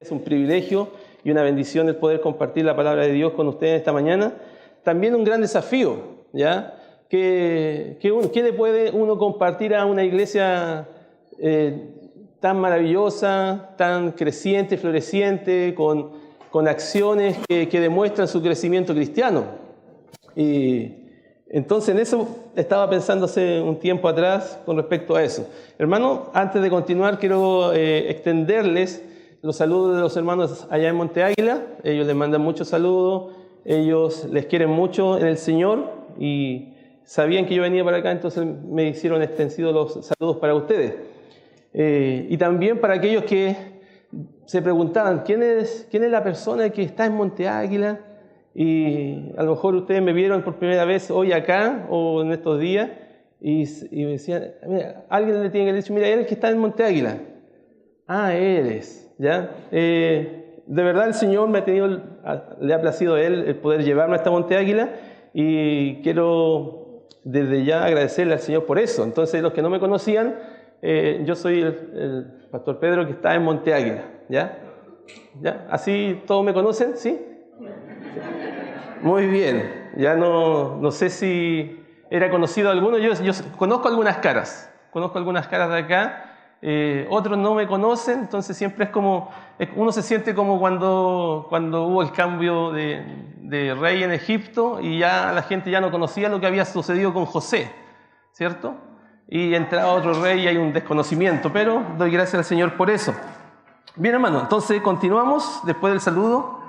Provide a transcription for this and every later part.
Es un privilegio y una bendición el poder compartir la palabra de Dios con ustedes esta mañana. También un gran desafío, ¿ya? ¿Qué le puede uno compartir a una iglesia tan maravillosa, tan creciente, floreciente, con acciones que demuestran su crecimiento cristiano? Y entonces en eso estaba pensando hace un tiempo atrás con respecto a eso. Hermano, antes de continuar quiero extenderles los saludos de los hermanos allá en Monte Águila. Ellos les mandan muchos saludos, ellos les quieren mucho en el Señor y sabían que yo venía para acá, entonces me hicieron extensivos los saludos para ustedes. Y también para aquellos que se preguntaban, ¿quién es la persona que está en Monte Águila? Y a lo mejor ustedes me vieron por primera vez hoy acá o en estos días y me decían, mira, alguien le tiene que decir, mira, él es el que está en Monte Águila. Ah, eres, ¿ya? De verdad el Señor le ha placido a Él el poder llevarme hasta Monte Águila y quiero desde ya agradecerle al Señor por eso. Entonces, los que no me conocían, yo soy el pastor Pedro que está en Monte Águila, ¿ya? ¿Ya? ¿Así todos me conocen? ¿Sí? Muy bien, ya no sé si era conocido alguno, yo conozco algunas caras de acá, otros no me conocen, entonces siempre es como, uno se siente como cuando hubo el cambio de rey en Egipto y ya la gente ya no conocía lo que había sucedido con José, ¿cierto? Y entraba otro rey y hay un desconocimiento, pero doy gracias al Señor por eso. Bien, hermano, entonces continuamos después del saludo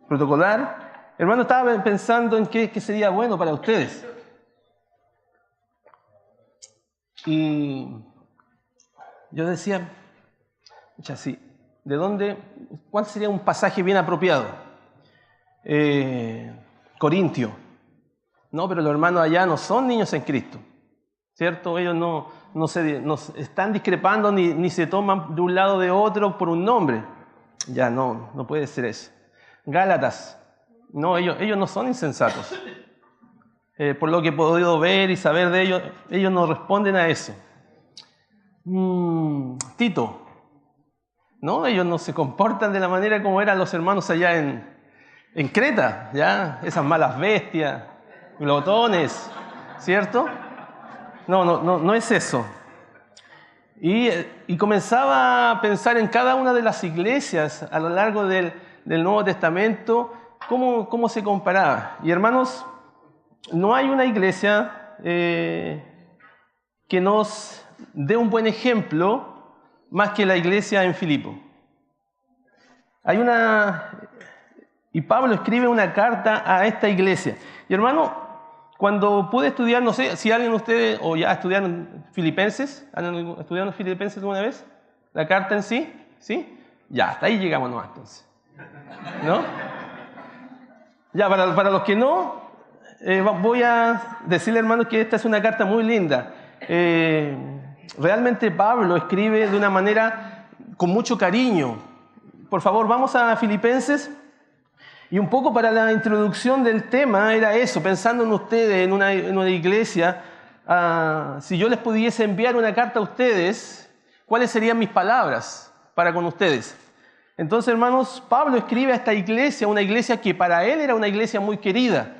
protocolar. Hermano, estaba pensando en qué sería bueno para ustedes. Y yo decía, sí, ¿cuál sería un pasaje bien apropiado? Corintio. No, pero los hermanos allá no son niños en Cristo, ¿cierto? Ellos no están discrepando ni se toman de un lado de otro por un nombre. Ya no puede ser eso. Gálatas, no, ellos no son insensatos. Por lo que he podido ver y saber de ellos no responden a eso. Tito, no, ellos no se comportan de la manera como eran los hermanos allá en Creta, ¿ya? Esas malas bestias, glotones, ¿cierto? No es eso. Y comenzaba a pensar en cada una de las iglesias a lo largo del Nuevo Testamento, cómo se comparaba. Y hermanos, no hay una iglesia que nos dé un buen ejemplo más que la iglesia en Filipo. Y Pablo escribe una carta a esta iglesia. Y hermano, cuando pude estudiar, no sé si alguien de ustedes o ya estudiaron Filipenses, ¿han estudiado Filipenses alguna vez? ¿La carta en sí? ¿Sí? Ya, hasta ahí llegamos nomás entonces. ¿No? Ya, para los que no, voy a decirle, hermanos, que esta es una carta muy linda. Realmente Pablo escribe de una manera con mucho cariño. Por favor, vamos a Filipenses. Y un poco para la introducción del tema era eso, pensando en ustedes, en una iglesia, si yo les pudiese enviar una carta a ustedes, ¿cuáles serían mis palabras para con ustedes? Entonces, hermanos, Pablo escribe a esta iglesia, una iglesia que para él era una iglesia muy querida.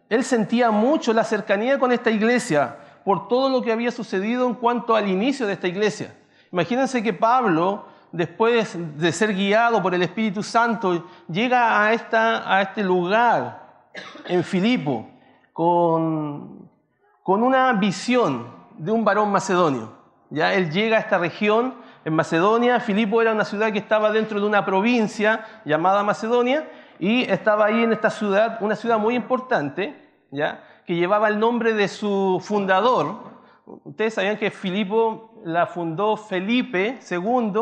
Él sentía mucho la cercanía con esta iglesia por todo lo que había sucedido en cuanto al inicio de esta iglesia. Imagínense que Pablo, después de ser guiado por el Espíritu Santo, llega a este lugar en Filipo con una visión de un varón macedonio. Ya él llega a esta región en Macedonia. Filipo era una ciudad que estaba dentro de una provincia llamada Macedonia y estaba ahí en esta ciudad, una ciudad muy importante, ¿ya? Que llevaba el nombre de su fundador. Ustedes sabían que Filipo la fundó Felipe II,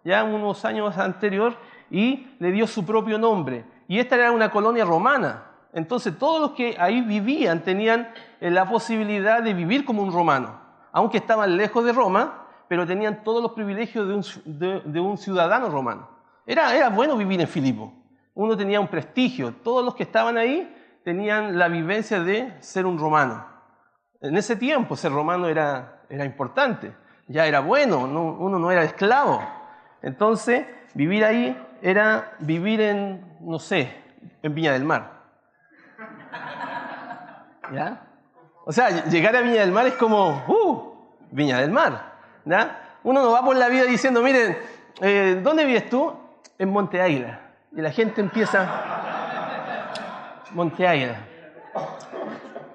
ya unos años anterior, y le dio su propio nombre. Y esta era una colonia romana. Entonces todos los que ahí vivían tenían la posibilidad de vivir como un romano, aunque estaban lejos de Roma, pero tenían todos los privilegios de un ciudadano romano. Era bueno vivir en Filipo. Uno tenía un prestigio. Todos los que estaban ahí tenían la vivencia de ser un romano. En ese tiempo ser romano era importante. Ya era bueno, uno no era esclavo. Entonces, vivir ahí era vivir en, no sé, en Viña del Mar. ¿Ya? O sea, llegar a Viña del Mar es como, Viña del Mar. ¿Ya? Uno no va por la vida diciendo, miren, ¿dónde vives tú? En Monte Águila. Y la gente empieza, Monte Águila.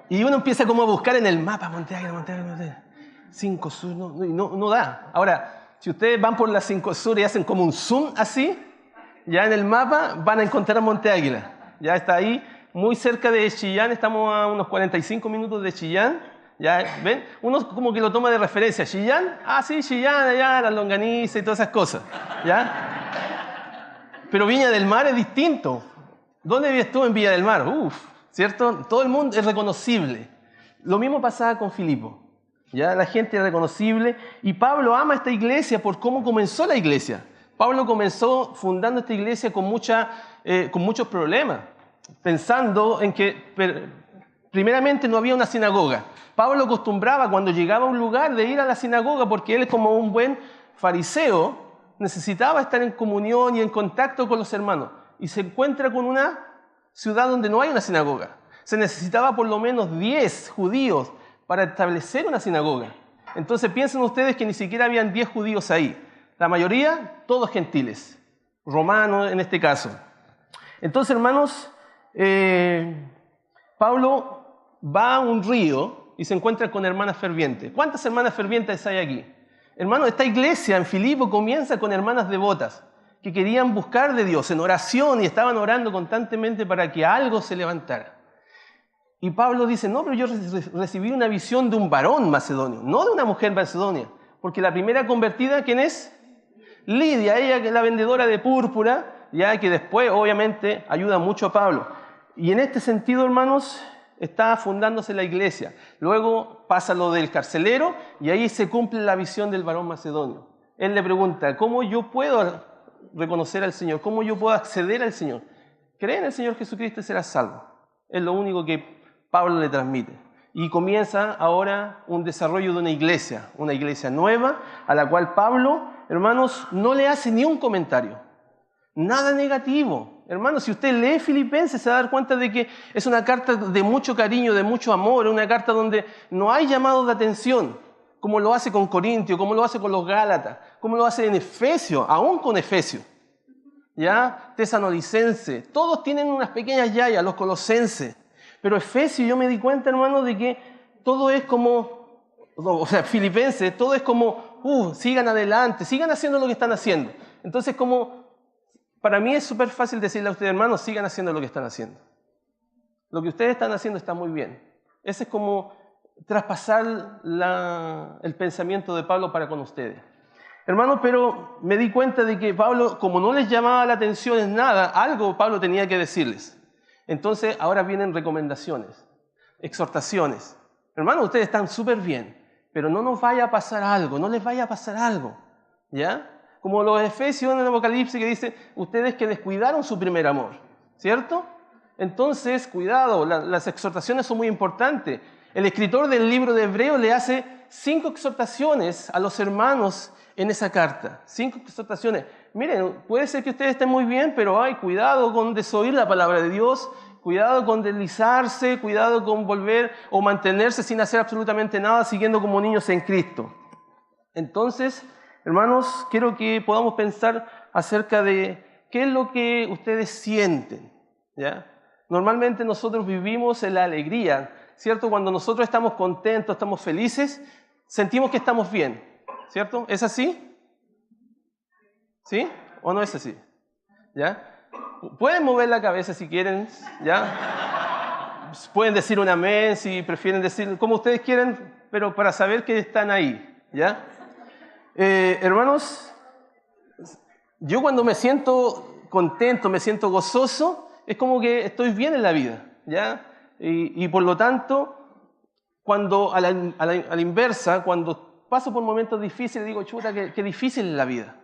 Y uno empieza como a buscar en el mapa, Monte Águila, Monte Águila, Monte Águila. 5 Sur, no da. Ahora, si ustedes van por la 5 Sur y hacen como un zoom así, ya en el mapa van a encontrar Monte Águila. Ya está ahí, muy cerca de Chillán, estamos a unos 45 minutos de Chillán. ¿Ya ven? Uno como que lo toma de referencia. ¿Chillán? Ah, sí, Chillán, allá, las longanizas y todas esas cosas. ¿Ya? Pero Viña del Mar es distinto. ¿Dónde vives tú en Viña del Mar? ¿Cierto? Todo el mundo es reconocible. Lo mismo pasaba con Filipo. ¿Ya? La gente es reconocible. Y Pablo ama esta iglesia por cómo comenzó la iglesia. Pablo comenzó fundando esta iglesia con muchos problemas. Pensando en que primeramente no había una sinagoga. Pablo acostumbraba cuando llegaba a un lugar de ir a la sinagoga porque él, como un buen fariseo, necesitaba estar en comunión y en contacto con los hermanos. Y se encuentra con una ciudad donde no hay una sinagoga. Se necesitaba por lo menos 10 judíos para establecer una sinagoga. Entonces piensen ustedes que ni siquiera habían 10 judíos ahí. La mayoría, todos gentiles, romanos en este caso. Entonces, hermanos, Pablo va a un río y se encuentra con hermanas fervientes. ¿Cuántas hermanas fervientes hay aquí? Hermanos, esta iglesia en Filipo comienza con hermanas devotas que querían buscar de Dios en oración y estaban orando constantemente para que algo se levantara. Y Pablo dice, no, pero yo recibí una visión de un varón macedonio, no de una mujer macedonia, porque la primera convertida, ¿quién es? Lidia, ella que es la vendedora de púrpura, ya que después obviamente ayuda mucho a Pablo. Y en este sentido, hermanos, está fundándose la iglesia. Luego pasa lo del carcelero y ahí se cumple la visión del varón macedonio. Él le pregunta, ¿cómo yo puedo reconocer al Señor? ¿Cómo yo puedo acceder al Señor? Cree en el Señor Jesucristo y serás salvo. Es lo único que Pablo le transmite. Y comienza ahora un desarrollo de una iglesia nueva, a la cual Pablo, hermanos, no le hace ni un comentario. Nada negativo. Hermanos, si usted lee Filipenses se va a dar cuenta de que es una carta de mucho cariño, de mucho amor, una carta donde no hay llamados de atención, como lo hace con Corintios, como lo hace con los Gálatas, como lo hace en Efesios, aún con Efesios. ¿Ya? Tesalonicenses, todos tienen unas pequeñas yayas, los colosenses. Pero Efesios, yo me di cuenta, hermanos, de que todo es como, Filipenses, todo es como, sigan adelante, sigan haciendo lo que están haciendo. Entonces, para mí es súper fácil decirle a ustedes, hermanos, sigan haciendo lo que están haciendo. Lo que ustedes están haciendo está muy bien. Ese es como traspasar el pensamiento de Pablo para con ustedes. Hermanos, pero me di cuenta de que Pablo, como no les llamaba la atención en nada, algo Pablo tenía que decirles. Entonces, ahora vienen recomendaciones, exhortaciones. Hermanos, ustedes están súper bien, pero no nos vaya a pasar algo, no les vaya a pasar algo. ¿Ya? Como los Efesios en el Apocalipsis que dice, ustedes que descuidaron su primer amor, ¿cierto? Entonces, cuidado, las exhortaciones son muy importantes. El escritor del libro de Hebreos le hace 5 exhortaciones a los hermanos en esa carta. 5 exhortaciones. Miren, puede ser que ustedes estén muy bien, pero cuidado con desoír la palabra de Dios, cuidado con deslizarse, cuidado con volver o mantenerse sin hacer absolutamente nada, siguiendo como niños en Cristo. Entonces, hermanos, quiero que podamos pensar acerca de qué es lo que ustedes sienten. ¿Ya? Normalmente nosotros vivimos en la alegría, ¿cierto? Cuando nosotros estamos contentos, estamos felices, sentimos que estamos bien, ¿cierto? ¿Es así? ¿Sí? ¿O no es así? ¿Ya? Pueden mover la cabeza si quieren, ¿ya? Pueden decir un amén si prefieren decir como ustedes quieren, pero para saber que están ahí, ¿ya? Hermanos, yo cuando me siento contento, me siento gozoso, es como que estoy bien en la vida, ¿ya? Y por lo tanto, cuando a la inversa, cuando paso por momentos difíciles, digo, chuta, qué difícil es la vida.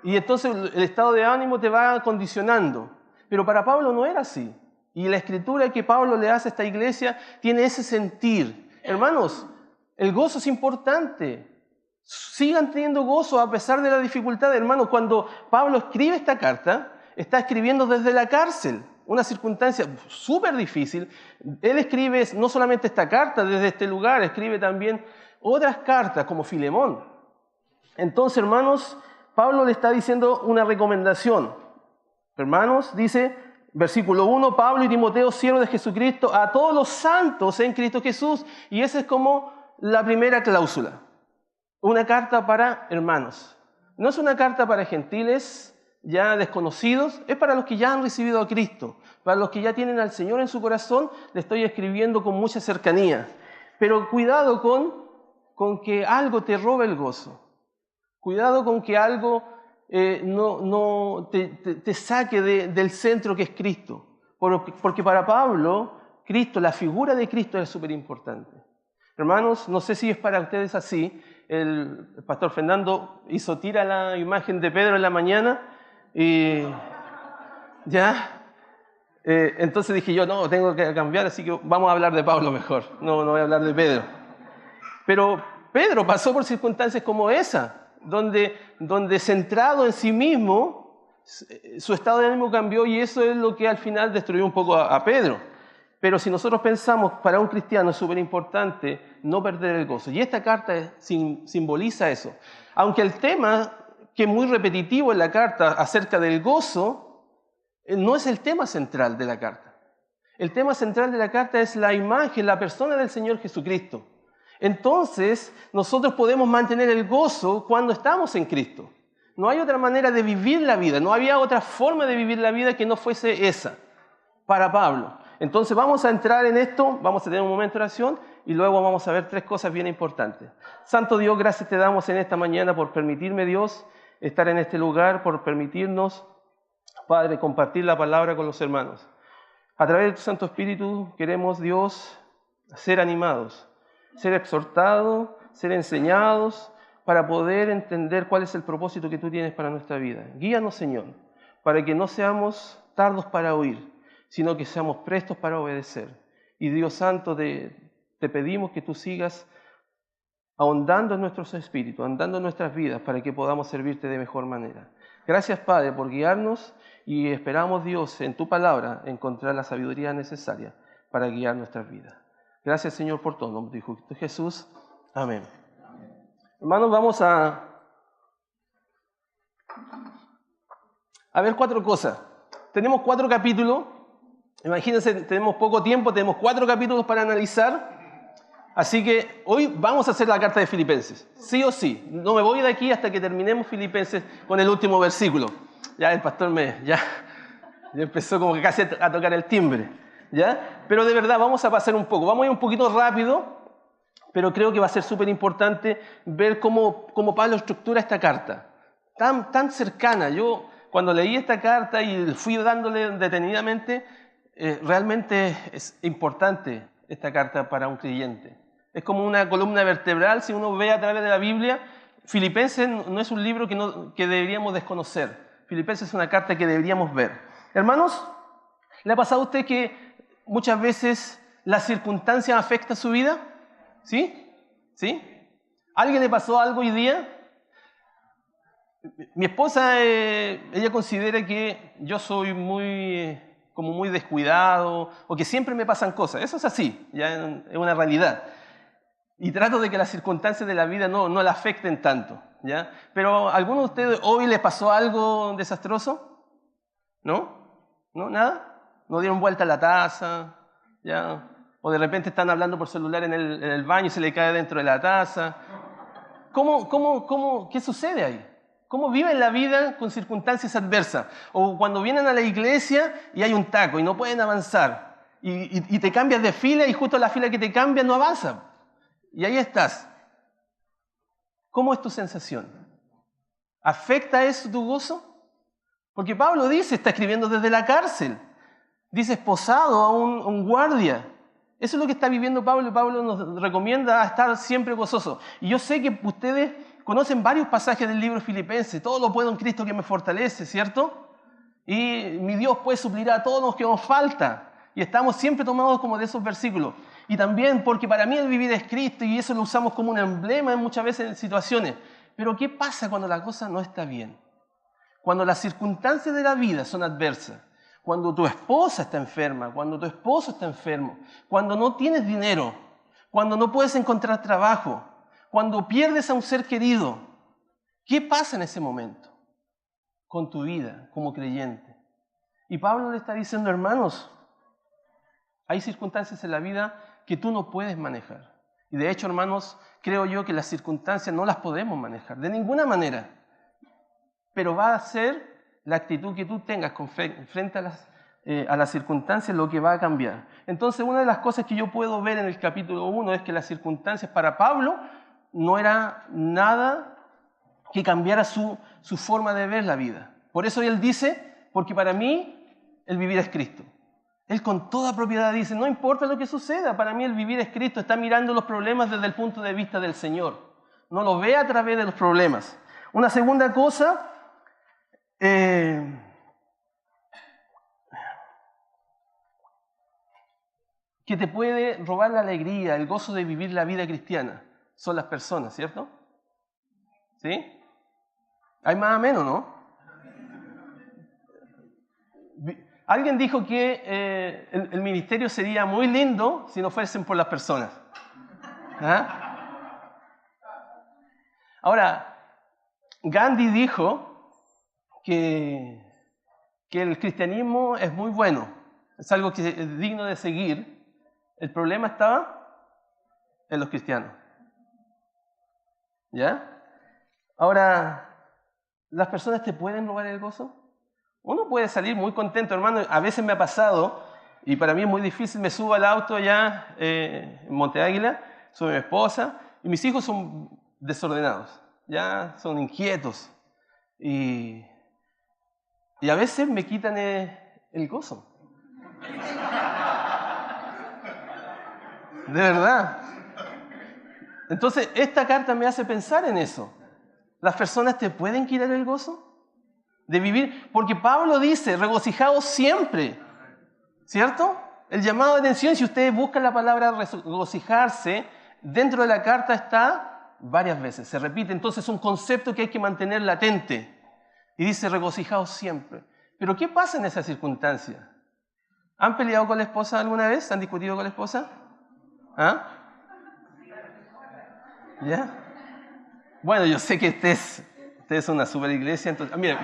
Y entonces el estado de ánimo te va condicionando. Pero para Pablo no era así. Y la escritura que Pablo le hace a esta iglesia tiene ese sentir. Hermanos, el gozo es importante. Sigan teniendo gozo a pesar de la dificultad. Hermanos, cuando Pablo escribe esta carta, está escribiendo desde la cárcel, una circunstancia súper difícil. Él escribe no solamente esta carta desde este lugar, escribe también otras cartas como Filemón. Entonces, hermanos, Pablo le está diciendo una recomendación. Hermanos, dice, versículo 1, Pablo y Timoteo, siervos de Jesucristo, a todos los santos en Cristo Jesús. Y esa es como la primera cláusula. Una carta para hermanos. No es una carta para gentiles ya desconocidos, es para los que ya han recibido a Cristo. Para los que ya tienen al Señor en su corazón, le estoy escribiendo con mucha cercanía. Pero cuidado con que algo te robe el gozo. Cuidado con que algo no te saque del centro que es Cristo. Porque para Pablo, Cristo, la figura de Cristo es súper importante. Hermanos, no sé si es para ustedes así. El pastor Fernando tira la imagen de Pedro en la mañana y ya. Entonces dije yo, no, tengo que cambiar, así que vamos a hablar de Pablo mejor. No voy a hablar de Pedro. Pero Pedro pasó por circunstancias como esa, donde centrado en sí mismo, su estado de ánimo cambió y eso es lo que al final destruyó un poco a Pedro. Pero si nosotros pensamos, para un cristiano es súper importante no perder el gozo. Y esta carta simboliza eso. Aunque el tema, que es muy repetitivo en la carta acerca del gozo, no es el tema central de la carta. El tema central de la carta es la imagen, la persona del Señor Jesucristo. Entonces, nosotros podemos mantener el gozo cuando estamos en Cristo. No hay otra manera de vivir la vida, no había otra forma de vivir la vida que no fuese esa, para Pablo. Entonces vamos a entrar en esto, vamos a tener un momento de oración y luego vamos a ver 3 cosas bien importantes. Santo Dios, gracias te damos en esta mañana por permitirme, Dios, estar en este lugar, por permitirnos, Padre, compartir la palabra con los hermanos. A través de tu Santo Espíritu queremos, Dios, ser animados, ser exhortados, ser enseñados para poder entender cuál es el propósito que tú tienes para nuestra vida. Guíanos, Señor, para que no seamos tardos para oír, sino que seamos prestos para obedecer. Y Dios Santo, te pedimos que tú sigas ahondando en nuestros espíritus, ahondando en nuestras vidas, para que podamos servirte de mejor manera. Gracias, Padre, por guiarnos y esperamos, Dios, en tu palabra encontrar la sabiduría necesaria para guiar nuestras vidas. Gracias, Señor, por todo. En nombre de Jesús. Amén. Hermanos, vamos a ver 4 cosas. Tenemos 4 capítulos. Imagínense, tenemos poco tiempo, tenemos 4 capítulos para analizar. Así que hoy vamos a hacer la carta de Filipenses. Sí o sí. No me voy de aquí hasta que terminemos Filipenses con el último versículo. Ya el pastor ya empezó como que casi a tocar el timbre. ¿Ya? Pero de verdad vamos a pasar un poco. Vamos a ir un poquito rápido, pero creo que va a ser súper importante ver cómo Pablo estructura esta carta. Tan cercana. Yo cuando leí esta carta y fui dándole detenidamente, realmente es importante esta carta para un creyente. Es como una columna vertebral. Si uno ve a través de la Biblia, Filipenses no es un libro que deberíamos desconocer. Filipenses es una carta que deberíamos ver. Hermanos, ¿le ha pasado a usted que muchas veces las circunstancias afectan su vida? ¿Sí? ¿Sí? ¿Alguien le pasó algo hoy día? Mi esposa, ella considera que yo soy muy descuidado o que siempre me pasan cosas. Eso es así, ya es una realidad. Y trato de que las circunstancias de la vida no la afecten tanto, ¿ya? Pero ¿a alguno de ustedes hoy les pasó algo desastroso? ¿No? ¿No? ¿Nada? ¿No dieron vuelta a la taza? ¿Ya? O de repente están hablando por celular en el baño y se le cae dentro de la taza. ¿Qué sucede ahí? ¿Cómo viven la vida con circunstancias adversas? O cuando vienen a la iglesia y hay un taco y no pueden avanzar. Y te cambias de fila y justo la fila que te cambia no avanza. Y ahí estás. ¿Cómo es tu sensación? ¿Afecta eso tu gozo? Porque Pablo está escribiendo desde la cárcel. Dice esposado a un guardia. Eso es lo que está viviendo Pablo y Pablo nos recomienda estar siempre gozoso. Y yo sé que ustedes conocen varios pasajes del libro Filipenses. Todo lo puedo en Cristo que me fortalece, ¿cierto? Y mi Dios pues suplirá a todo lo que nos falta. Y estamos siempre tomados como de esos versículos. Y también porque para mí el vivir es Cristo y eso lo usamos como un emblema muchas veces en situaciones. Pero ¿qué pasa cuando la cosa no está bien? Cuando las circunstancias de la vida son adversas. Cuando tu esposa está enferma, cuando tu esposo está enfermo, cuando no tienes dinero, cuando no puedes encontrar trabajo, cuando pierdes a un ser querido. ¿Qué pasa en ese momento con tu vida como creyente? Y Pablo le está diciendo, hermanos, hay circunstancias en la vida que tú no puedes manejar. Y de hecho, hermanos, creo yo que las circunstancias no las podemos manejar, de ninguna manera. Pero va a ser la actitud que tú tengas frente a las circunstancias lo que va a cambiar. Entonces, una de las cosas que yo puedo ver en el capítulo 1 es que las circunstancias para Pablo no era nada que cambiara su forma de ver la vida. Por eso él dice, porque para mí el vivir es Cristo. Él con toda propiedad dice, no importa lo que suceda, para mí el vivir es Cristo. Está mirando los problemas desde el punto de vista del Señor. No lo ve a través de los problemas. Una segunda cosa, que te puede robar la alegría, el gozo de vivir la vida cristiana, son las personas, ¿cierto? ¿Sí? Hay más o menos, ¿no? Alguien dijo que el ministerio sería muy lindo si no fuesen por las personas. ¿Ah? Ahora, Gandhi dijo que el cristianismo es muy bueno, es algo que es digno de seguir. El problema estaba en los cristianos. ¿Ya? Ahora, ¿las personas te pueden robar el gozo? Uno puede salir muy contento, hermano. A veces me ha pasado, y para mí es muy difícil, me subo al auto allá en Monte Águila, sube mi esposa, y mis hijos son desordenados, ya son inquietos. Y a veces me quitan el gozo. De verdad. Entonces, esta carta me hace pensar en eso. ¿Las personas te pueden quitar el gozo de vivir? Porque Pablo dice, regocijaos siempre, ¿cierto? El llamado de atención, si ustedes buscan la palabra regocijarse, dentro de la carta está varias veces, se repite. Entonces es un concepto que hay que mantener latente. Y dice, regocijaos siempre. Pero ¿qué pasa en esa circunstancia? ¿Han peleado con la esposa alguna vez? ¿Han discutido con la esposa? ¿Ah? ¿Ya? Bueno, yo sé que ustedes son una super iglesia, entonces, miren,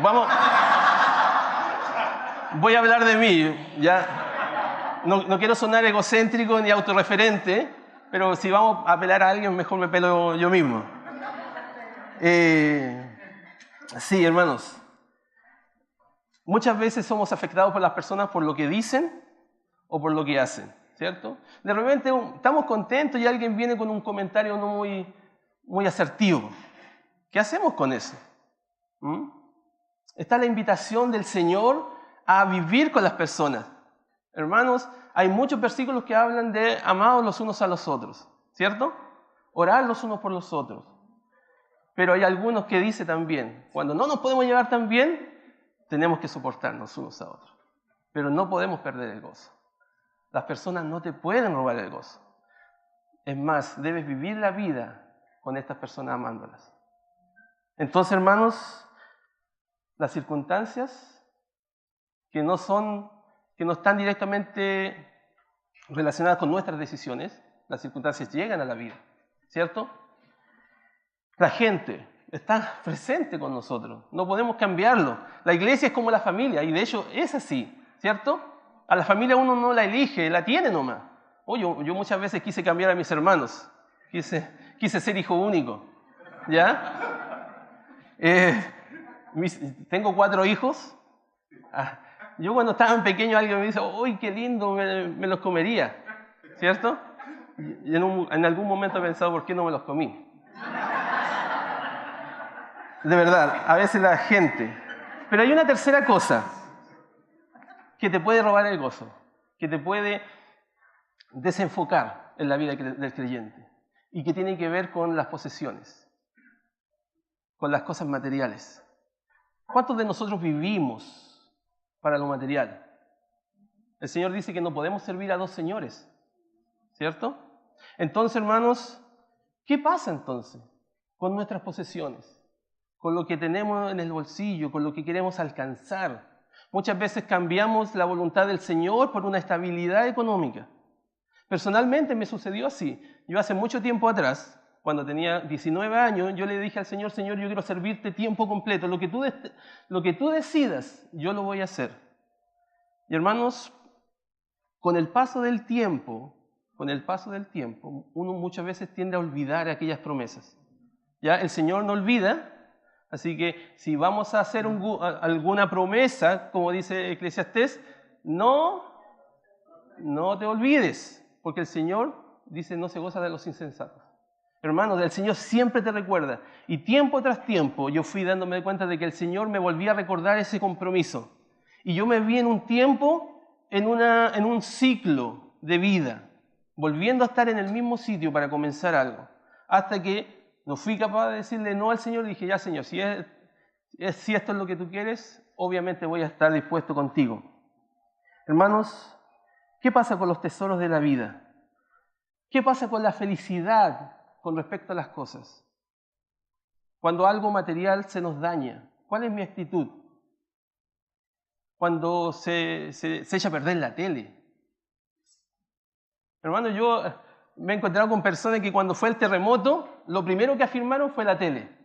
voy a hablar de mí, ¿ya? No quiero sonar egocéntrico ni autorreferente, pero si vamos a apelar a alguien, mejor me pelo yo mismo. Sí, hermanos. Muchas veces somos afectados por las personas por lo que dicen o por lo que hacen, ¿cierto? De repente estamos contentos y alguien viene con un comentario no muy asertivo. ¿Qué hacemos con eso? Está la invitación del Señor a vivir con las personas. Hermanos, hay muchos versículos que hablan de amados los unos a los otros, ¿cierto? Orar los unos por los otros. Pero hay algunos que dicen también, cuando no nos podemos llevar tan bien, tenemos que soportarnos unos a otros. Pero no podemos perder el gozo. Las personas no te pueden robar el gozo. Es más, debes vivir la vida con estas personas amándolas. Entonces, hermanos, las circunstancias que no están directamente relacionadas con nuestras decisiones, las circunstancias llegan a la vida, ¿cierto? La gente está presente con nosotros, no podemos cambiarlo. La iglesia es como la familia, y de hecho es así, ¿cierto? A la familia uno no la elige, la tiene nomás. Yo muchas veces quise cambiar a mis hermanos, quise ser hijo único, ¿ya? Tengo 4 hijos. Yo cuando estaba pequeño alguien me dice, ¡uy, qué lindo! Me los comería, ¿cierto? Y en algún momento he pensado, ¿por qué no me los comí? De verdad, a veces la gente. Pero hay una tercera cosa que te puede robar el gozo, que te puede desenfocar en la vida del creyente y que tiene que ver con las posesiones, con las cosas materiales. ¿Cuántos de nosotros vivimos para lo material? El Señor dice que no podemos servir a 2 señores, ¿cierto? Entonces, hermanos, ¿qué pasa entonces con nuestras posesiones? Con lo que tenemos en el bolsillo, con lo que queremos alcanzar. Muchas veces cambiamos la voluntad del Señor por una estabilidad económica. Personalmente me sucedió así. Yo hace mucho tiempo atrás, cuando tenía 19 años, yo le dije al Señor, Señor, yo quiero servirte tiempo completo. Lo que tú decidas, yo lo voy a hacer. Y hermanos, con el paso del tiempo, uno muchas veces tiende a olvidar aquellas promesas. ¿Ya? El Señor no olvida, así que si vamos a hacer alguna promesa, como dice Eclesiastés, no te olvides, porque el Señor dice no se goza de los insensatos. Hermanos, el Señor siempre te recuerda. Y tiempo tras tiempo yo fui dándome cuenta de que el Señor me volvía a recordar ese compromiso. Y yo me vi en un tiempo, en un ciclo de vida, volviendo a estar en el mismo sitio para comenzar algo. Hasta que no fui capaz de decirle no al Señor y dije, ya Señor, si esto es lo que tú quieres, obviamente voy a estar dispuesto contigo. Hermanos, ¿qué pasa con los tesoros de la vida? ¿Qué pasa con la felicidad con respecto a las cosas? Cuando algo material se nos daña, ¿cuál es mi actitud? Cuando se echa a perder la tele. Hermano, yo me he encontrado con personas que cuando fue el terremoto, lo primero que afirmaron fue la tele.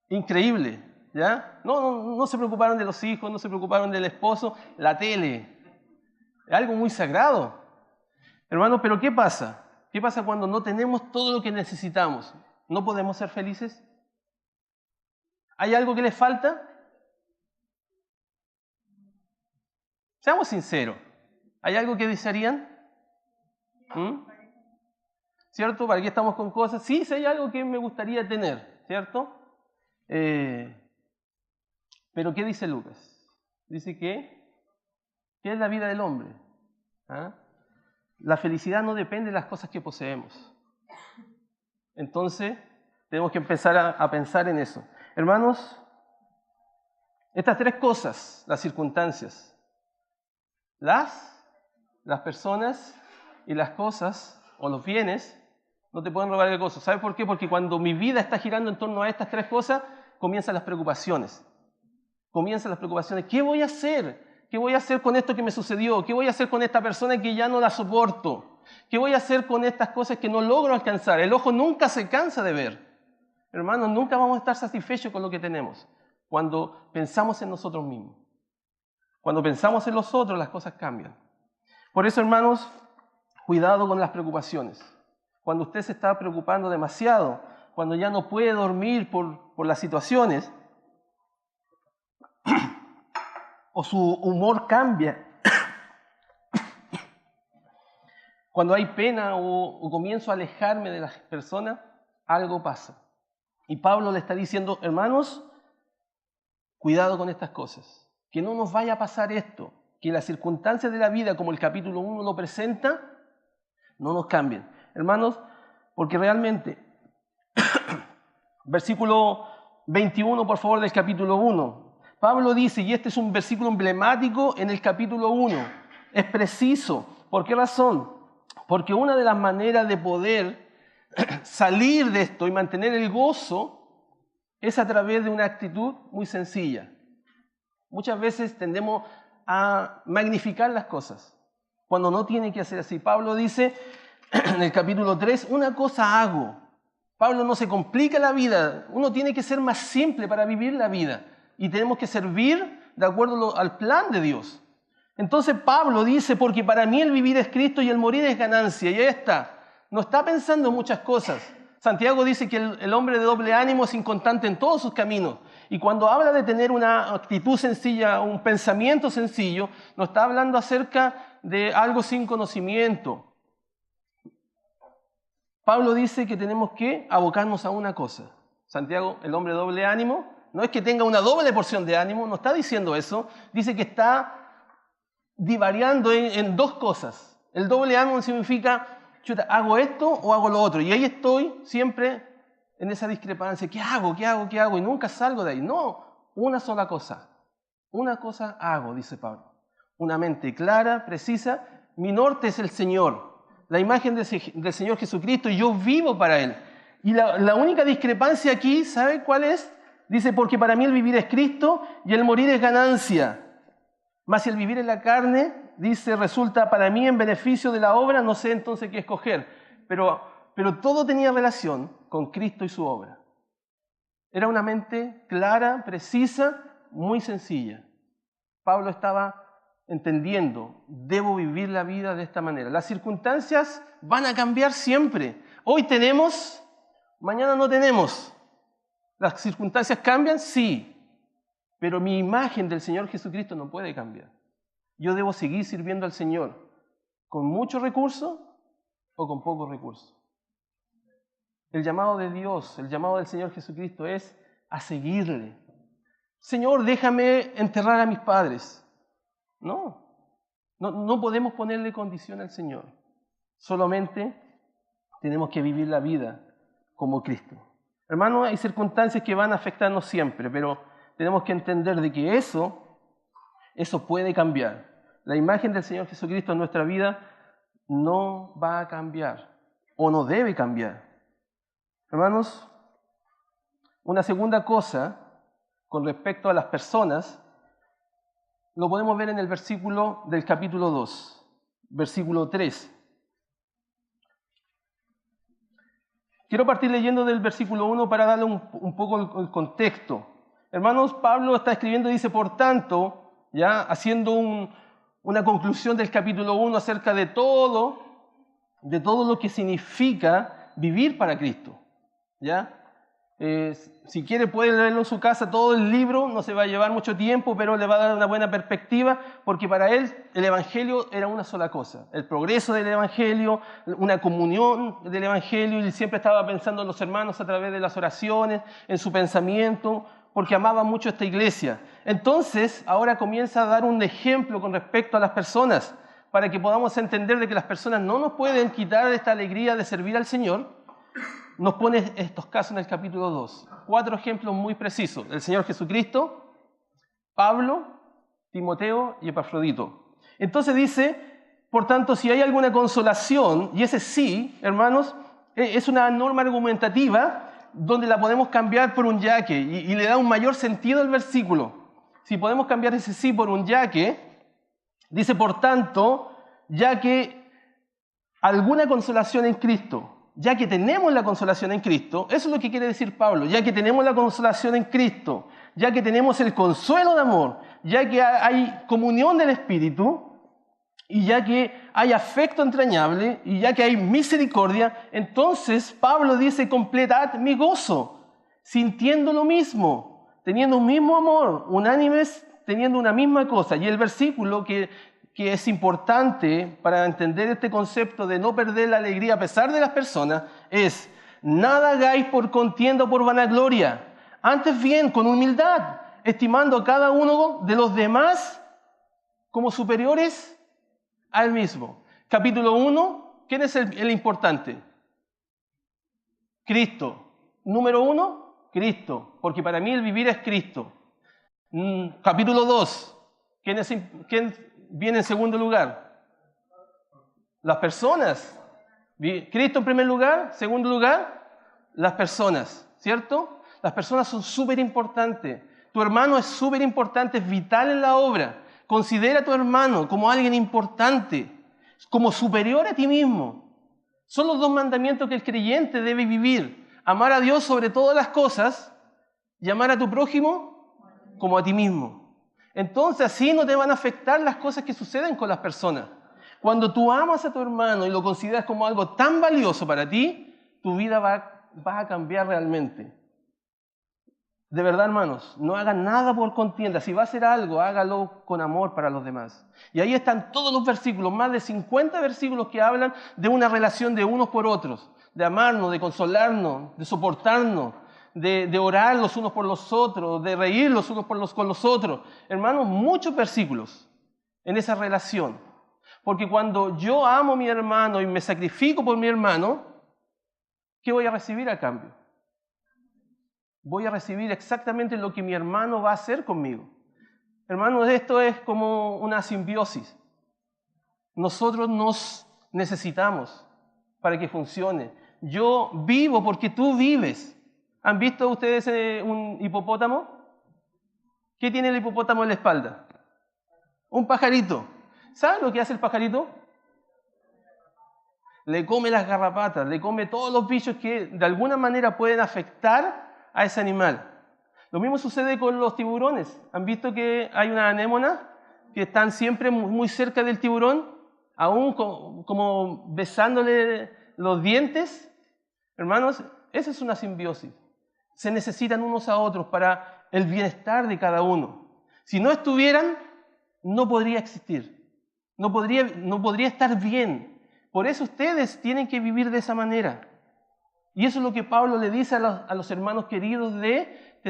Increíble, ¿ya? No se preocuparon de los hijos, no se preocuparon del esposo, la tele. Es algo muy sagrado. Hermano, pero ¿qué pasa? ¿Qué pasa cuando no tenemos todo lo que necesitamos? ¿No podemos ser felices? ¿Hay algo que les falta? Seamos sinceros. ¿Hay algo que desearían? ¿Cierto? ¿Para qué estamos con cosas? Sí, hay algo que me gustaría tener, ¿cierto? Pero ¿qué dice Lucas? Dice que ¿qué es la vida del hombre? ¿Ah? La felicidad no depende de las cosas que poseemos. Entonces, tenemos que empezar a pensar en eso. Hermanos, estas tres cosas, las circunstancias, las personas y las cosas o los bienes, no te pueden robar el gozo. ¿Sabes por qué? Porque cuando mi vida está girando en torno a estas tres cosas, comienzan las preocupaciones. ¿Qué voy a hacer? ¿Qué voy a hacer con esto que me sucedió? ¿Qué voy a hacer con esta persona que ya no la soporto? ¿Qué voy a hacer con estas cosas que no logro alcanzar? El ojo nunca se cansa de ver. Hermanos, nunca vamos a estar satisfechos con lo que tenemos cuando pensamos en nosotros mismos. Cuando pensamos en los otros, las cosas cambian. Por eso, hermanos, cuidado con las preocupaciones. Cuando usted se está preocupando demasiado, cuando ya no puede dormir por las situaciones, o su humor cambia, cuando hay pena o comienzo a alejarme de las personas, algo pasa. Y Pablo le está diciendo, hermanos, cuidado con estas cosas. Que no nos vaya a pasar esto, que las circunstancias de la vida, como el capítulo 1 lo presenta, no nos cambien. Hermanos, porque realmente, versículo 21, por favor, del capítulo 1, Pablo dice, y este es un versículo emblemático en el capítulo 1, es preciso. ¿Por qué razón? Porque una de las maneras de poder salir de esto y mantener el gozo es a través de una actitud muy sencilla. Muchas veces tendemos a magnificar las cosas, cuando no tiene que ser así. Pablo dice en el capítulo 3, una cosa hago. Pablo no se complica la vida, uno tiene que ser más simple para vivir la vida y tenemos que servir de acuerdo al plan de Dios. Entonces Pablo dice, porque para mí el vivir es Cristo y el morir es ganancia. Y ahí está, no está pensando en muchas cosas. Santiago dice que el hombre de doble ánimo es inconstante en todos sus caminos. Y cuando habla de tener una actitud sencilla, un pensamiento sencillo, no está hablando acerca de algo sin conocimiento. Pablo dice que tenemos que abocarnos a una cosa. Santiago, el hombre de doble ánimo, no es que tenga una doble porción de ánimo, no está diciendo eso. Dice que está divariando en dos cosas. El doble ánimo significa, chuta, ¿hago esto o hago lo otro? Y ahí estoy siempre en esa discrepancia. ¿Qué hago? Y nunca salgo de ahí. No, una sola cosa. Una cosa hago, dice Pablo. Una mente clara, precisa. Mi norte es el Señor. la imagen del Señor Jesucristo y yo vivo para Él. Y la única discrepancia aquí, ¿sabe cuál es? Dice, porque para mí el vivir es Cristo y el morir es ganancia. Mas si el vivir en la carne, dice, resulta para mí en beneficio de la obra, no sé entonces qué escoger. Pero todo tenía relación con Cristo y su obra. Era una mente clara, precisa, muy sencilla. Pablo estaba entendiendo, debo vivir la vida de esta manera. Las circunstancias van a cambiar siempre. Hoy tenemos, mañana no tenemos. ¿Las circunstancias cambian? Sí. Pero mi imagen del Señor Jesucristo no puede cambiar. Yo debo seguir sirviendo al Señor con muchos recursos o con pocos recursos. El llamado de Dios, el llamado del Señor Jesucristo es a seguirle. Señor, déjame enterrar a mis padres. No podemos ponerle condición al Señor. Solamente tenemos que vivir la vida como Cristo. Hermanos, hay circunstancias que van a afectarnos siempre, pero tenemos que entender de que eso puede cambiar. La imagen del Señor Jesucristo en nuestra vida no va a cambiar o no debe cambiar. Hermanos, una segunda cosa con respecto a las personas lo podemos ver en el versículo del capítulo 2, versículo 3. Quiero partir leyendo del versículo 1 para darle un poco el contexto. Hermanos, Pablo está escribiendo y dice, por tanto, ya haciendo una conclusión del capítulo 1 acerca de todo lo que significa vivir para Cristo. ¿Ya? Si quiere puede leerlo en su casa, todo el libro, no se va a llevar mucho tiempo, pero le va a dar una buena perspectiva, porque para él el Evangelio era una sola cosa, el progreso del Evangelio, una comunión del Evangelio, y él siempre estaba pensando en los hermanos a través de las oraciones, en su pensamiento, porque amaba mucho esta iglesia. Entonces, ahora comienza a dar un ejemplo con respecto a las personas, para que podamos entender de que las personas no nos pueden quitar esta alegría de servir al Señor. Nos pone estos casos en el capítulo 2. 4 ejemplos muy precisos. El Señor Jesucristo, Pablo, Timoteo y Epafrodito. Entonces dice, por tanto, si hay alguna consolación, y ese sí, hermanos, es una norma argumentativa donde la podemos cambiar por un ya que, y le da un mayor sentido al versículo. Si podemos cambiar ese sí por un ya que, dice, por tanto, ya que alguna consolación en Cristo, ya que tenemos la consolación en Cristo, eso es lo que quiere decir Pablo, ya que tenemos la consolación en Cristo, ya que tenemos el consuelo de amor, ya que hay comunión del Espíritu, y ya que hay afecto entrañable, y ya que hay misericordia, entonces Pablo dice, completad mi gozo, sintiendo lo mismo, teniendo un mismo amor, unánimes, teniendo una misma cosa. Y el versículo que es importante para entender este concepto de no perder la alegría a pesar de las personas, es, nada hagáis por contienda o por vanagloria, antes bien con humildad, estimando a cada uno de los demás como superiores a él mismo. Capítulo 1, ¿quién es el importante? Cristo. Número 1, Cristo, porque para mí el vivir es Cristo. Capítulo 2, ¿quién viene en segundo lugar? Las personas. Cristo en primer lugar, segundo lugar, las personas, ¿cierto? Las personas son súper importantes. Tu hermano es súper importante, es vital en la obra. Considera a tu hermano como alguien importante, como superior a ti mismo. Son los 2 mandamientos que el creyente debe vivir. Amar a Dios sobre todas las cosas y amar a tu prójimo como a ti mismo. Entonces así no te van a afectar las cosas que suceden con las personas. Cuando tú amas a tu hermano y lo consideras como algo tan valioso para ti, tu vida va a cambiar realmente. De verdad, hermanos, no hagan nada por contienda. Si va a hacer algo, hágalo con amor para los demás. Y ahí están todos los versículos, más de 50 versículos que hablan de una relación de unos por otros, de amarnos, de consolarnos, de soportarnos, de orar los unos por los otros, de reír los unos con los otros. Hermanos, muchos versículos en esa relación. Porque cuando yo amo a mi hermano y me sacrifico por mi hermano, ¿qué voy a recibir a cambio? Voy a recibir exactamente lo que mi hermano va a hacer conmigo. Hermanos, esto es como una simbiosis. Nosotros nos necesitamos para que funcione. Yo vivo porque tú vives. ¿Han visto ustedes un hipopótamo? ¿Qué tiene el hipopótamo en la espalda? Un pajarito. ¿Saben lo que hace el pajarito? Le come las garrapatas, le come todos los bichos que de alguna manera pueden afectar a ese animal. Lo mismo sucede con los tiburones. ¿Han visto que hay una anémona que están siempre muy cerca del tiburón, aún como besándole los dientes? Hermanos, esa es una simbiosis. Se necesitan unos a otros para el bienestar de cada uno. Si no estuvieran, no podría existir. No podría estar bien. Por eso ustedes tienen que vivir de esa manera. Y eso es lo que Pablo le dice a los hermanos queridos de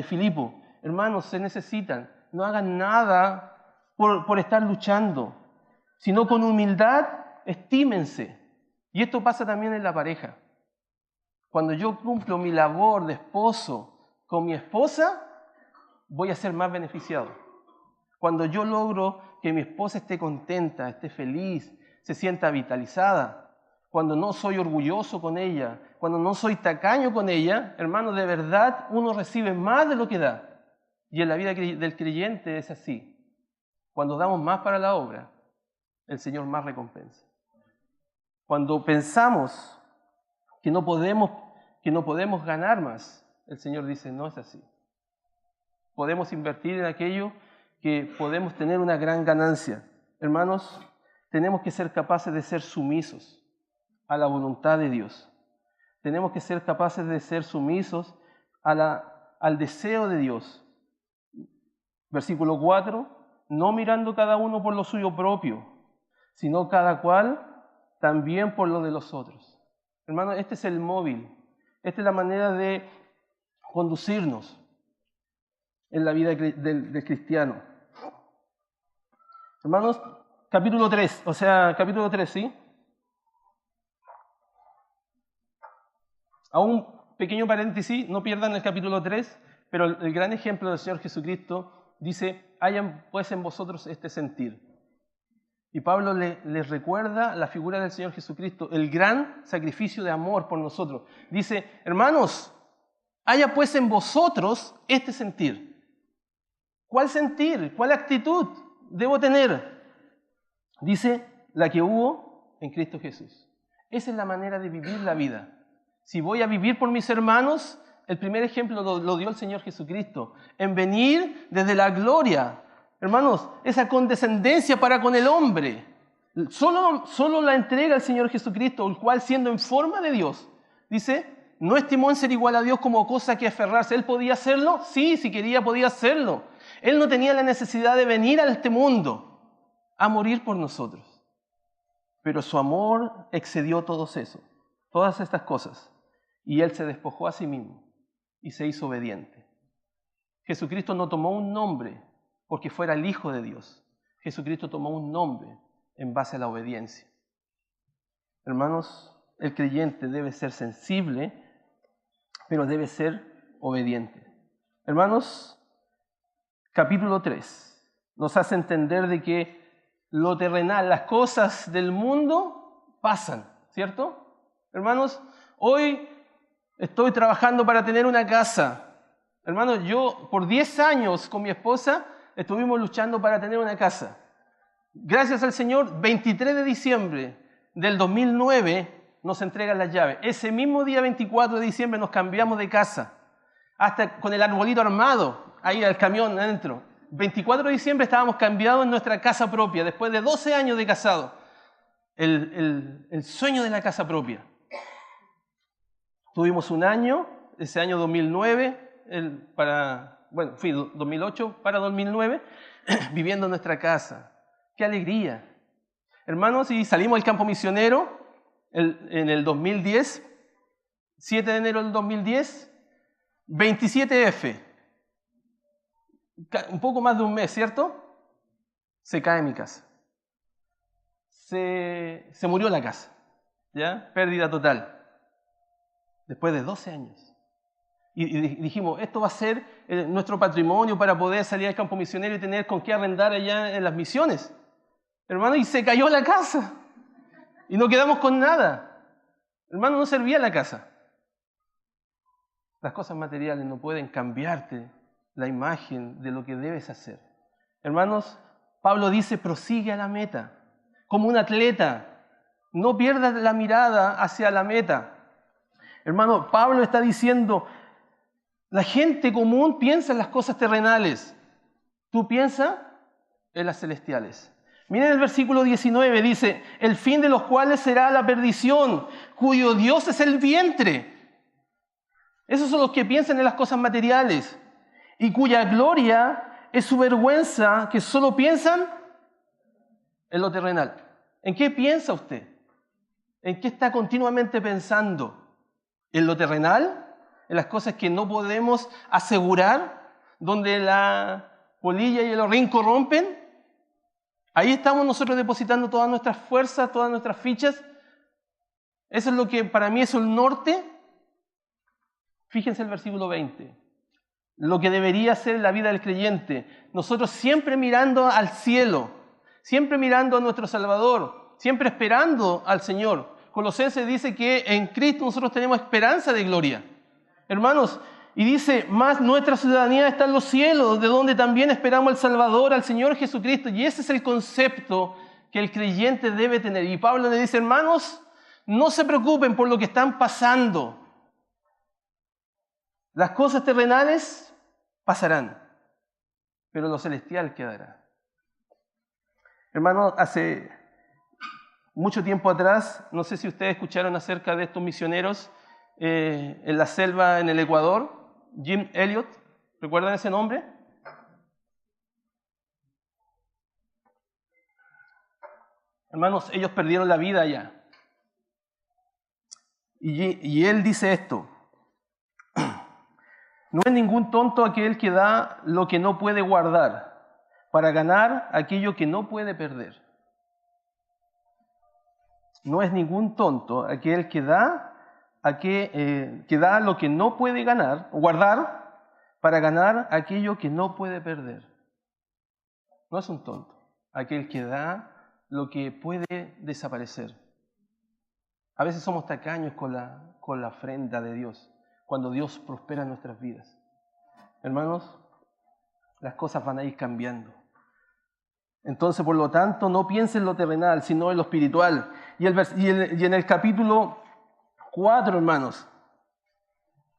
Filipo. Hermanos, se necesitan. No hagan nada por estar luchando, sino con humildad, estímense. Y esto pasa también en la pareja. Cuando yo cumplo mi labor de esposo con mi esposa, voy a ser más beneficiado. Cuando yo logro que mi esposa esté contenta, esté feliz, se sienta vitalizada, cuando no soy orgulloso con ella, cuando no soy tacaño con ella, hermano, de verdad uno recibe más de lo que da. Y en la vida del creyente es así. Cuando damos más para la obra, el Señor más recompensa. Cuando pensamos que no podemos ganar más, el Señor dice, no es así. Podemos invertir en aquello que podemos tener una gran ganancia. Hermanos, tenemos que ser capaces de ser sumisos a la voluntad de Dios. Tenemos que ser capaces de ser sumisos al deseo de Dios. Versículo 4, no mirando cada uno por lo suyo propio, sino cada cual también por lo de los otros. Hermanos, este es el móvil. Esta es la manera de conducirnos en la vida del cristiano. Hermanos, capítulo 3, ¿sí? A un pequeño paréntesis, no pierdan el capítulo 3, pero el gran ejemplo del Señor Jesucristo dice, hayan pues en vosotros este sentir. Y Pablo les recuerda la figura del Señor Jesucristo, el gran sacrificio de amor por nosotros. Dice, hermanos, haya pues en vosotros este sentir. ¿Cuál sentir? ¿Cuál actitud debo tener? Dice, la que hubo en Cristo Jesús. Esa es la manera de vivir la vida. Si voy a vivir por mis hermanos, el primer ejemplo lo dio el Señor Jesucristo, en venir desde la gloria. Hermanos, esa condescendencia para con el hombre, solo la entrega el Señor Jesucristo, el cual siendo en forma de Dios, dice, no estimó en ser igual a Dios como cosa que aferrarse. ¿Él podía hacerlo? Sí, si quería podía hacerlo. Él no tenía la necesidad de venir a este mundo a morir por nosotros. Pero su amor excedió todas estas cosas. Y Él se despojó a sí mismo y se hizo obediente. Jesucristo no tomó un nombre porque fuera el Hijo de Dios. Jesucristo tomó un nombre en base a la obediencia. Hermanos, el creyente debe ser sensible, pero debe ser obediente. Hermanos, capítulo 3 nos hace entender de que lo terrenal, las cosas del mundo pasan, ¿cierto? Hermanos, hoy estoy trabajando para tener una casa. Hermanos, yo por 10 años con mi esposa estuvimos luchando para tener una casa. Gracias al Señor, 23 de diciembre del 2009 nos entregan las llaves. Ese mismo día, 24 de diciembre, nos cambiamos de casa. Hasta con el arbolito armado, ahí al camión adentro. 24 de diciembre estábamos cambiados en nuestra casa propia, después de 12 años de casado. El sueño de la casa propia. Tuvimos un año, ese año 2009, fui 2008 para 2009, viviendo en nuestra casa. ¡Qué alegría! Hermanos, y salimos al campo misionero en el 2010, 7 de enero del 2010, 27F. Un poco más de un mes, ¿cierto? Se cae mi casa. Se murió la casa, ¿ya? Pérdida total. Después de 12 años. Y dijimos, esto va a ser nuestro patrimonio para poder salir al campo misionero y tener con qué arrendar allá en las misiones. Hermano, y se cayó la casa. Y no quedamos con nada. Hermano, no servía la casa. Las cosas materiales no pueden cambiarte la imagen de lo que debes hacer. Hermanos, Pablo dice, prosigue a la meta. Como un atleta, no pierdas la mirada hacia la meta. Hermano, Pablo está diciendo, la gente común piensa en las cosas terrenales. Tú piensas en las celestiales. Miren el versículo 19, dice, el fin de los cuales será la perdición, cuyo Dios es el vientre. Esos son los que piensan en las cosas materiales y cuya gloria es su vergüenza, que solo piensan en lo terrenal. ¿En qué piensa usted? ¿En qué está continuamente pensando? ¿En lo terrenal? ¿En las cosas que no podemos asegurar? ¿Donde la polilla y el horrín corrompen? Ahí estamos nosotros depositando todas nuestras fuerzas, todas nuestras fichas. Eso es lo que para mí es el norte. Fíjense el versículo 20. Lo que debería ser la vida del creyente. Nosotros siempre mirando al cielo, siempre mirando a nuestro Salvador, siempre esperando al Señor. Colosenses dice que en Cristo nosotros tenemos esperanza de gloria. Hermanos, y dice, más nuestra ciudadanía está en los cielos, de donde también esperamos al Salvador, al Señor Jesucristo. Y ese es el concepto que el creyente debe tener. Y Pablo le dice, hermanos, no se preocupen por lo que están pasando. Las cosas terrenales pasarán, pero lo celestial quedará. Hermanos, hace mucho tiempo atrás, no sé si ustedes escucharon acerca de estos misioneros en la selva en el Ecuador, Jim Elliot, ¿recuerdan ese nombre? Hermanos, ellos perdieron la vida allá. Y él dice esto, no es ningún tonto aquel que da lo que no puede guardar para ganar aquello que no puede perder. No es ningún tonto aquel que da lo que no puede guardar para ganar aquello que no puede perder. No es un tonto aquel que da lo que puede desaparecer. A veces somos tacaños con la ofrenda de Dios, cuando Dios prospera nuestras vidas. Hermanos, las cosas van a ir cambiando. Entonces, por lo tanto, no piensen en lo terrenal, sino en lo espiritual. Y en el capítulo 4, hermanos,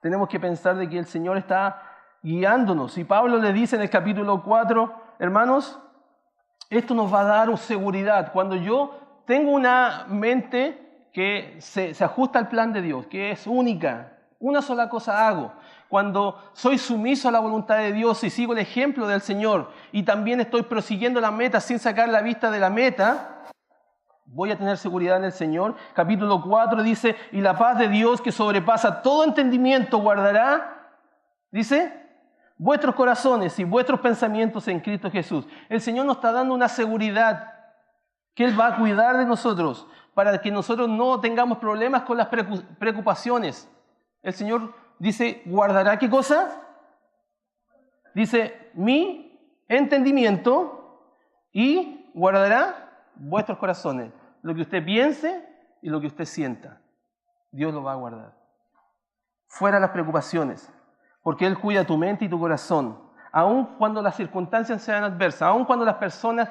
tenemos que pensar de que el Señor está guiándonos. Y Pablo le dice en el capítulo 4, hermanos, esto nos va a dar seguridad. Cuando yo tengo una mente que se ajusta al plan de Dios, que es única, una sola cosa hago. Cuando soy sumiso a la voluntad de Dios y sigo el ejemplo del Señor y también estoy prosiguiendo la meta sin sacar la vista de la meta, voy a tener seguridad en el Señor. Capítulo 4 dice, y la paz de Dios que sobrepasa todo entendimiento guardará, dice, vuestros corazones y vuestros pensamientos en Cristo Jesús. El Señor nos está dando una seguridad que Él va a cuidar de nosotros para que nosotros no tengamos problemas con las preocupaciones. El Señor dice, ¿guardará qué cosa? Dice, mi entendimiento y guardará vuestros corazones. Lo que usted piense y lo que usted sienta, Dios lo va a guardar. Fuera las preocupaciones, porque Él cuida tu mente y tu corazón, aun cuando las circunstancias sean adversas, aun cuando las personas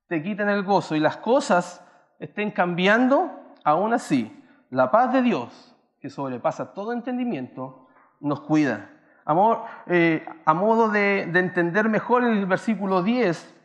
te quiten el gozo y las cosas estén cambiando, aún así, la paz de Dios, que sobrepasa todo entendimiento, nos cuida. A modo de entender mejor el versículo 10,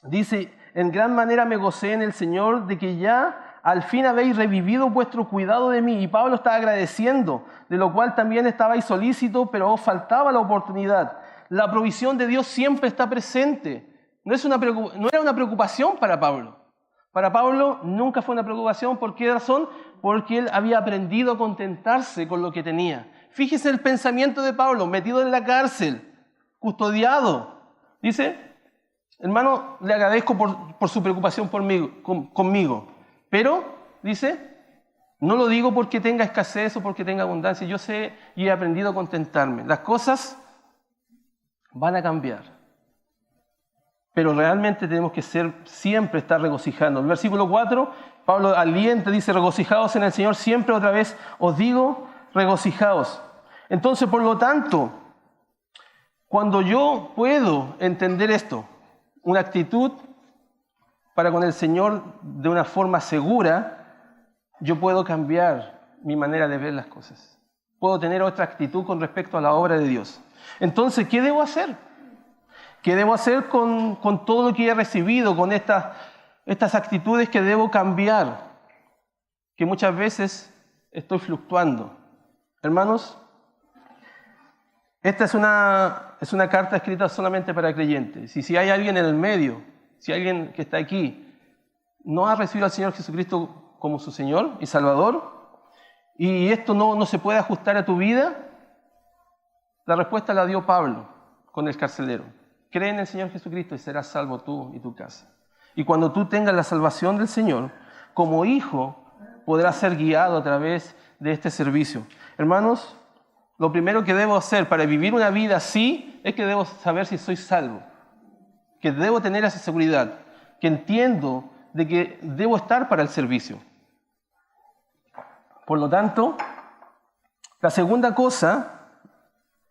dice, en gran manera me gocé en el Señor de que ya al fin habéis revivido vuestro cuidado de mí. Y Pablo está agradeciendo, de lo cual también estabais solícito, pero os faltaba la oportunidad. La provisión de Dios siempre está presente. No era una preocupación para Pablo. Para Pablo nunca fue una preocupación. ¿Por qué razón? Porque él había aprendido a contentarse con lo que tenía. Fíjese el pensamiento de Pablo, metido en la cárcel, custodiado. Dice, hermano, le agradezco por su preocupación conmigo. Pero, dice, no lo digo porque tenga escasez o porque tenga abundancia. Yo sé y he aprendido a contentarme. Las cosas van a cambiar. pero realmente tenemos que siempre estar regocijando. El versículo 4, Pablo alienta, dice, regocijaos en el Señor, siempre otra vez os digo, regocijaos. Entonces, por lo tanto, cuando yo puedo entender esto, una actitud para con el Señor de una forma segura, yo puedo cambiar mi manera de ver las cosas. Puedo tener otra actitud con respecto a la obra de Dios. Entonces, ¿qué debo hacer? ¿Qué debo hacer con todo lo que he recibido, con estas actitudes que debo cambiar? Que muchas veces estoy fluctuando. Hermanos, esta es una carta escrita solamente para creyentes. Y si hay alguien en el medio, si alguien que está aquí, no ha recibido al Señor Jesucristo como su Señor y Salvador, y esto no se puede ajustar a tu vida, la respuesta la dio Pablo con el carcelero. Cree en el Señor Jesucristo y serás salvo tú y tu casa. Y cuando tú tengas la salvación del Señor, como hijo, podrás ser guiado a través de este servicio. Hermanos, lo primero que debo hacer para vivir una vida así es que debo saber si soy salvo. Que debo tener esa seguridad. Que entiendo de que debo estar para el servicio. Por lo tanto, la segunda cosa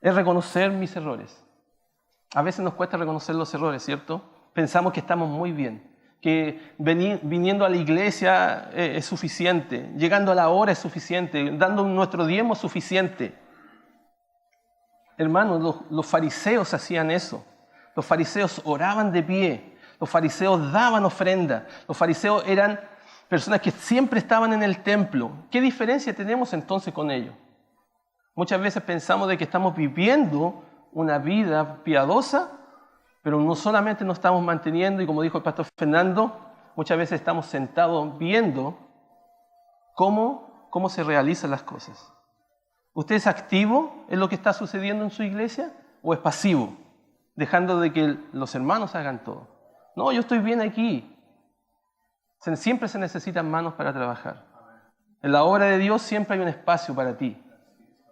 es reconocer mis errores. A veces nos cuesta reconocer los errores, ¿cierto? Pensamos que estamos muy bien, que viniendo a la iglesia es suficiente, llegando a la hora es suficiente, dando nuestro diezmo es suficiente. Hermanos, los fariseos hacían eso. Los fariseos oraban de pie, los fariseos daban ofrenda, los fariseos eran personas que siempre estaban en el templo. ¿Qué diferencia tenemos entonces con ellos? Muchas veces pensamos de que estamos viviendo una vida piadosa, pero no solamente nos estamos manteniendo, y como dijo el pastor Fernando, muchas veces estamos sentados viendo cómo se realizan las cosas. ¿Usted es activo en lo que está sucediendo en su iglesia o es pasivo, dejando de que los hermanos hagan todo? No, yo estoy bien aquí. Siempre se necesitan manos para trabajar. En la obra de Dios siempre hay un espacio para ti.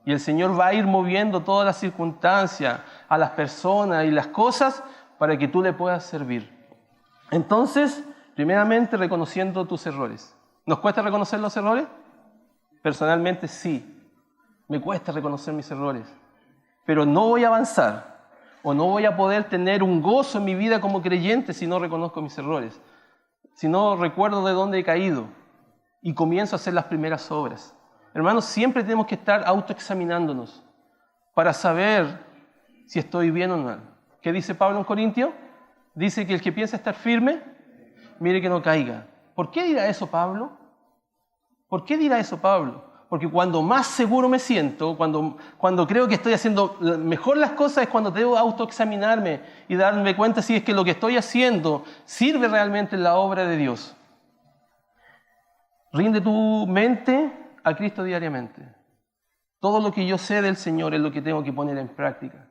Y el Señor va a ir moviendo todas las circunstancias, a las personas y las cosas para que tú le puedas servir. Entonces, primeramente reconociendo tus errores. ¿Nos cuesta reconocer los errores? Personalmente sí. Me cuesta reconocer mis errores. Pero no voy a avanzar o no voy a poder tener un gozo en mi vida como creyente si no reconozco mis errores. Si no recuerdo de dónde he caído y comienzo a hacer las primeras obras. Hermanos, siempre tenemos que estar autoexaminándonos para saber si estoy bien o mal. ¿Qué dice Pablo en Corintios? Dice que el que piensa estar firme, mire que no caiga. ¿Por qué dirá eso Pablo? ¿Por qué dirá eso Pablo? Porque cuando más seguro me siento, cuando creo que estoy haciendo mejor las cosas, es cuando debo autoexaminarme y darme cuenta si es que lo que estoy haciendo sirve realmente en la obra de Dios. Rinde tu mente a Cristo diariamente. Todo lo que yo sé del Señor es lo que tengo que poner en práctica.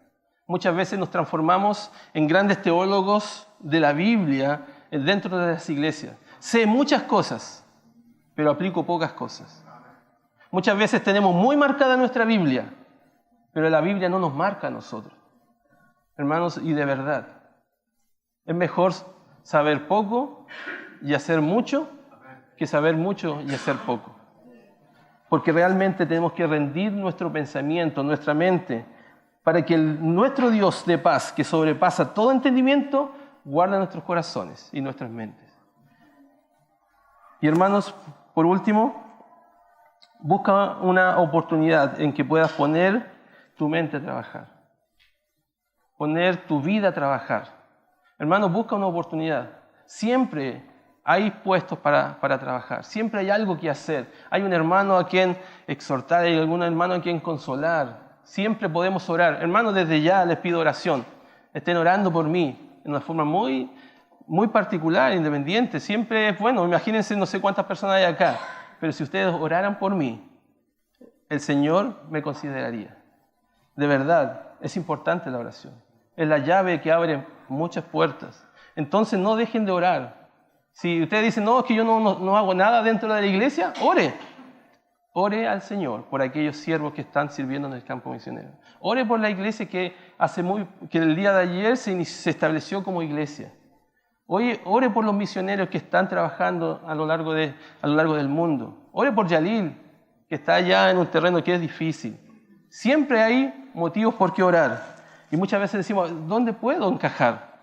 Muchas veces nos transformamos en grandes teólogos de la Biblia dentro de las iglesias. Sé muchas cosas, pero aplico pocas cosas. Muchas veces tenemos muy marcada nuestra Biblia, pero la Biblia no nos marca a nosotros. Hermanos, y de verdad, es mejor saber poco y hacer mucho que saber mucho y hacer poco. Porque realmente tenemos que rendir nuestro pensamiento, nuestra mente, para que nuestro Dios de paz, que sobrepasa todo entendimiento, guarde nuestros corazones y nuestras mentes. Y hermanos, por último, busca una oportunidad en que puedas poner tu mente a trabajar. Poner tu vida a trabajar. Hermanos, busca una oportunidad. Siempre hay puestos para trabajar. Siempre hay algo que hacer. Hay un hermano a quien exhortar, hay algún hermano a quien consolar. Siempre podemos orar. Hermanos, desde ya les pido oración. Estén orando por mí en una forma muy, muy particular, independiente. Siempre es bueno. Imagínense, no sé cuántas personas hay acá. Pero si ustedes oraran por mí, el Señor me consideraría. De verdad, es importante la oración. Es la llave que abre muchas puertas. Entonces no dejen de orar. Si ustedes dicen, no, es que yo no hago nada dentro de la iglesia, ore. Ore al Señor por aquellos siervos que están sirviendo en el campo misionero. Ore por la iglesia que el día de ayer se estableció como iglesia. Ore por los misioneros que están trabajando a lo largo del mundo. Ore por Yalil, que está allá en un terreno que es difícil. Siempre hay motivos por qué orar. Y muchas veces decimos, ¿dónde puedo encajar?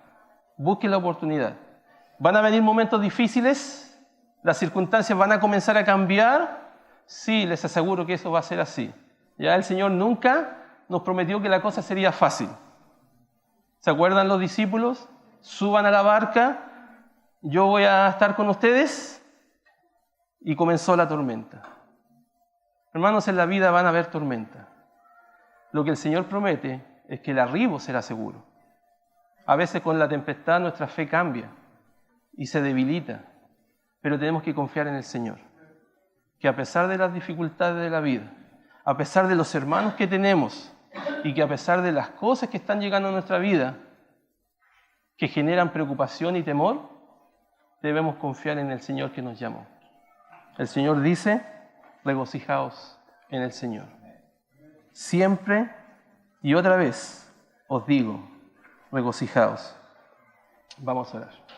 Busque la oportunidad. ¿Van a venir momentos difíciles? ¿Las circunstancias van a comenzar a cambiar? Sí, les aseguro que eso va a ser así. Ya el Señor nunca nos prometió que la cosa sería fácil. ¿Se acuerdan los discípulos? Suban a la barca, yo voy a estar con ustedes. Y comenzó la tormenta. Hermanos, en la vida van a haber tormenta. Lo que el Señor promete es que el arribo será seguro. A veces con la tempestad nuestra fe cambia y se debilita, pero tenemos que confiar en el Señor. Que a pesar de las dificultades de la vida, a pesar de los hermanos que tenemos y que a pesar de las cosas que están llegando a nuestra vida, que generan preocupación y temor, debemos confiar en el Señor que nos llamó. El Señor dice, regocijaos en el Señor. Siempre y otra vez os digo, regocijaos. Vamos a orar.